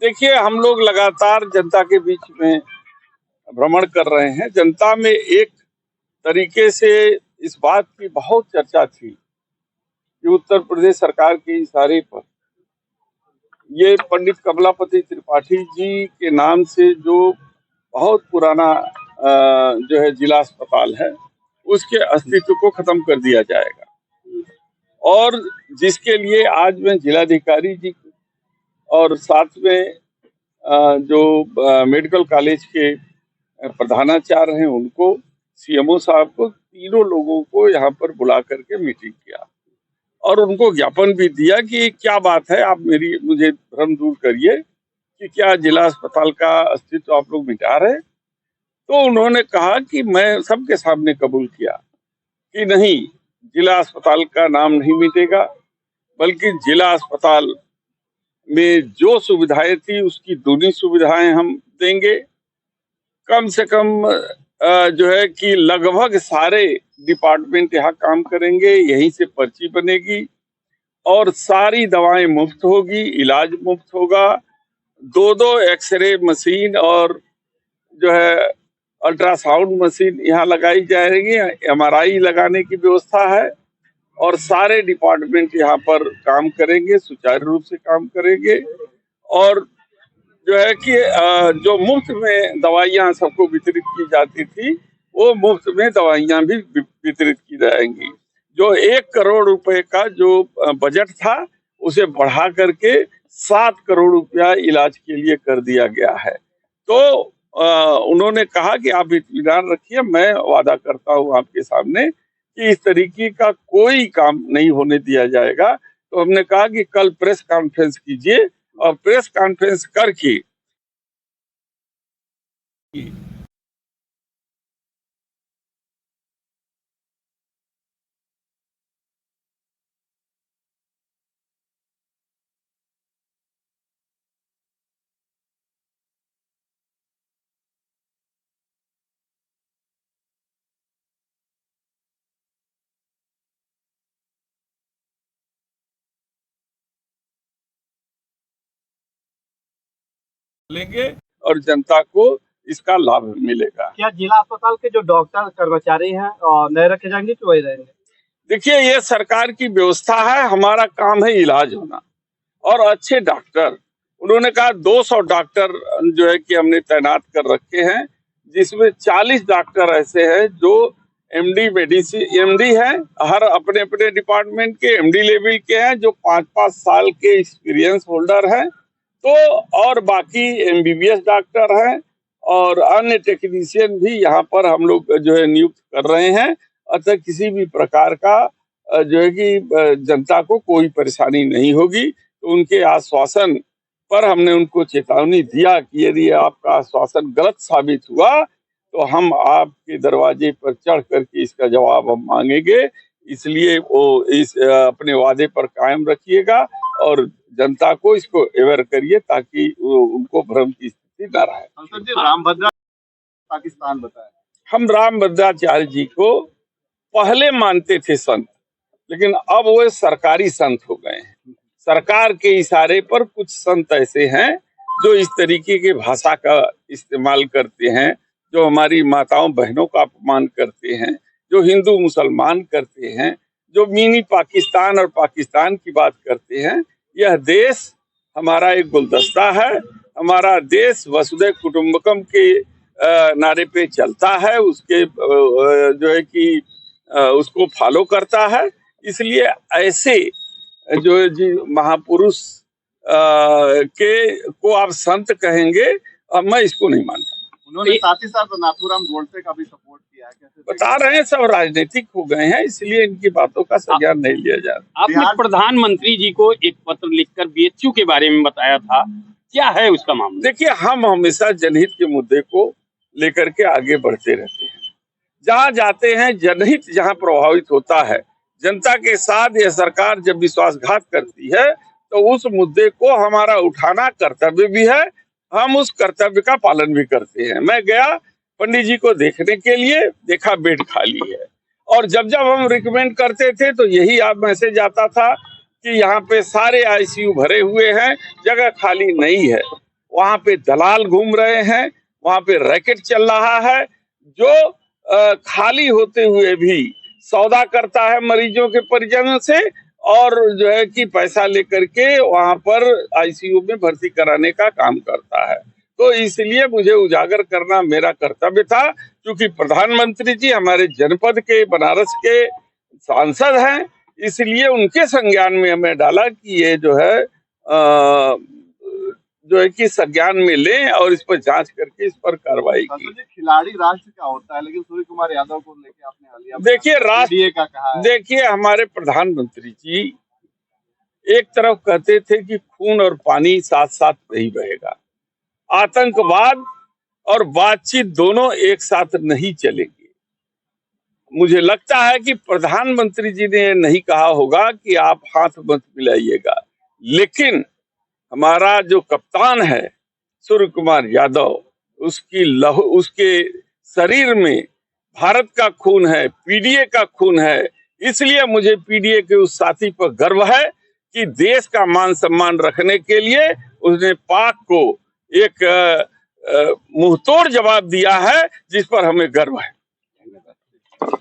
देखिए, हम लोग लगातार जनता के बीच में भ्रमण कर रहे हैं। जनता में एक तरीके से इस बात की बहुत चर्चा थी कि उत्तर प्रदेश सरकार के इशारे पर ये पंडित कमलापति त्रिपाठी जी के नाम से जो बहुत पुराना जो है जिला अस्पताल है, उसके अस्तित्व को खत्म कर दिया जाएगा। और जिसके लिए आज मैं जिलाधिकारी जी और साथ में जो मेडिकल कॉलेज के प्रधानाचार्य हैं उनको, सीएमओ साहब को, तीनों लोगों को यहाँ पर बुला करके मीटिंग किया और उनको ज्ञापन भी दिया कि क्या बात है, आप मुझे भ्रम दूर करिए कि क्या जिला अस्पताल का अस्तित्व आप लोग मिटा रहे। तो उन्होंने कहा कि मैं सबके सामने कबूल किया कि नहीं, जिला अस्पताल का नाम नहीं मिटेगा, बल्कि जिला अस्पताल में जो सुविधाएं थी उसकी दूनी सुविधाएं हम देंगे। कम से कम जो है कि लगभग सारे डिपार्टमेंट यहाँ काम करेंगे, यहीं से पर्ची बनेगी और सारी दवाएं मुफ्त होगी, इलाज मुफ्त होगा। 2-2 एक्सरे मशीन और जो है अल्ट्रासाउंड मशीन यहाँ लगाई जाएगी, एमआरआई लगाने की व्यवस्था है और सारे डिपार्टमेंट यहाँ पर काम करेंगे, सुचारू रूप से काम करेंगे। और जो है कि जो मुफ्त में दवाइयाँ सबको वितरित की जाती थी, वो मुफ्त में दवाइयाँ भी वितरित की जाएंगी। जो 1 करोड़ रुपए का जो बजट था, उसे बढ़ा करके 7 करोड़ रुपया इलाज के लिए कर दिया गया है। तो उन्होंने कहा कि आप इत्मीनान रखिए, मैं वादा करता हूँ आपके सामने कि इस तरीके का कोई काम नहीं होने दिया जाएगा। तो हमने कहा कि कल प्रेस कॉन्फ्रेंस कीजिए और प्रेस कॉन्फ्रेंस करके लेंगे और जनता को इसका लाभ मिलेगा। क्या जिला अस्पताल के जो डॉक्टर कर्मचारी हैं नए रखे जाएंगे कि वही रहेंगे? देखिए, ये सरकार की व्यवस्था है, हमारा काम है इलाज होना और अच्छे डॉक्टर। उन्होंने कहा 200 डॉक्टर जो है कि हमने तैनात कर रखे हैं, जिसमें 40 डॉक्टर ऐसे हैं जो एमडी हैं, हर अपने अपने डिपार्टमेंट के एमडी लेवल के हैं, जो 5-5 साल के एक्सपीरियंस होल्डर हैं। तो और बाकी एमबीबीएस डॉक्टर हैं और अन्य टेक्नीशियन भी यहाँ पर हम लोग जो है नियुक्त कर रहे हैं। अतः किसी भी प्रकार का जो है कि जनता को कोई परेशानी नहीं होगी। तो उनके आश्वासन पर हमने उनको चेतावनी दिया कि यदि आपका आश्वासन गलत साबित हुआ तो हम आपके दरवाजे पर चढ़ करके इसका जवाब हम मांगेंगे। इसलिए वो इस अपने वादे पर कायम रखिएगा और जनता को इसको अवेयर करिए ताकि उनको भ्रम की स्थिति न रहे। संसद जी, रामभद्रा पाकिस्तान बताया। हम रामभद्राचार्य जी को पहले मानते थे संत, लेकिन अब वो सरकारी संत हो गए हैं। सरकार के इशारे पर कुछ संत ऐसे हैं जो इस तरीके की भाषा का इस्तेमाल करते हैं, जो हमारी माताओं बहनों का अपमान करते हैं, जो हिंदू मुसलमान करते हैं, जो मिनी पाकिस्तान और पाकिस्तान की बात करते हैं। यह देश हमारा एक गुलदस्ता है, हमारा देश वसुधैव कुटुंबकम के नारे पे चलता है, उसके जो है कि उसको फॉलो करता है। इसलिए ऐसे जो जी महापुरुष के को आप संत कहेंगे, अब मैं इसको नहीं मानता। उन्होंने साथ ही साथ नाथूराम गोडसे का भी सपोर्ट किया है। कैसे बता रहे हैं, सब राजनीतिक हो गए हैं, इसलिए इनकी बातों का संज्ञान नहीं लिया जा रहा। आपने प्रधानमंत्री जी को एक पत्र लिखकर बीएचयू के बारे में बताया था, क्या है उसका मामला? देखिए, हम हमेशा जनहित के मुद्दे को लेकर के आगे बढ़ते रहते हैं। जहाँ जाते हैं, जनहित जहाँ प्रभावित होता है, जनता के साथ यह सरकार जब विश्वासघात करती है तो उस मुद्दे को हमारा उठाना कर्तव्य भी है, हम उस कर्तव्य का पालन भी करते हैं। मैं गया पंडित जी को देखने के लिए, देखा बेड खाली है और जब जब हम रिकमेंड करते थे तो यही आप मैसेज आता था कि यहाँ पे सारे आईसीयू भरे हुए हैं, जगह खाली नहीं है। वहां पे दलाल घूम रहे हैं, वहां पे रैकेट चल रहा है जो खाली होते हुए भी सौदा करता है मरीजों के परिजनों से और जो है कि पैसा लेकर के वहां पर आईसीयू में भर्ती कराने का काम करता है। तो इसलिए मुझे उजागर करना मेरा कर्तव्य था, क्योंकि प्रधानमंत्री जी हमारे जनपद के बनारस के सांसद हैं, इसलिए उनके संज्ञान में हमें डाला कि ये जो है कि संज्ञान में लें और इस पर जांच करके इस पर कार्रवाई की। खिलाड़ी राष्ट्र का होता है, लेकिन सूर्य कुमार यादव को लेके आपने हालिया देखिए राष्ट्र का कहा है। देखिए हमारे प्रधानमंत्री जी एक तरफ कहते थे कि खून और पानी साथ साथ नहीं बहेगा, आतंकवाद और बातचीत दोनों एक साथ नहीं चलेंगे। मुझे लगता है कि प्रधानमंत्री जी ने नहीं कहा होगा कि आप हाथ मत मिलाइएगा, लेकिन हमारा जो कप्तान है सूर्य कुमार यादव, उसके शरीर में भारत का खून है, पीडीए का खून है। इसलिए मुझे पीडीए के उस साथी पर गर्व है कि देश का मान सम्मान रखने के लिए उसने पाक को एक मुंहतोड़ जवाब दिया है, जिस पर हमें गर्व है।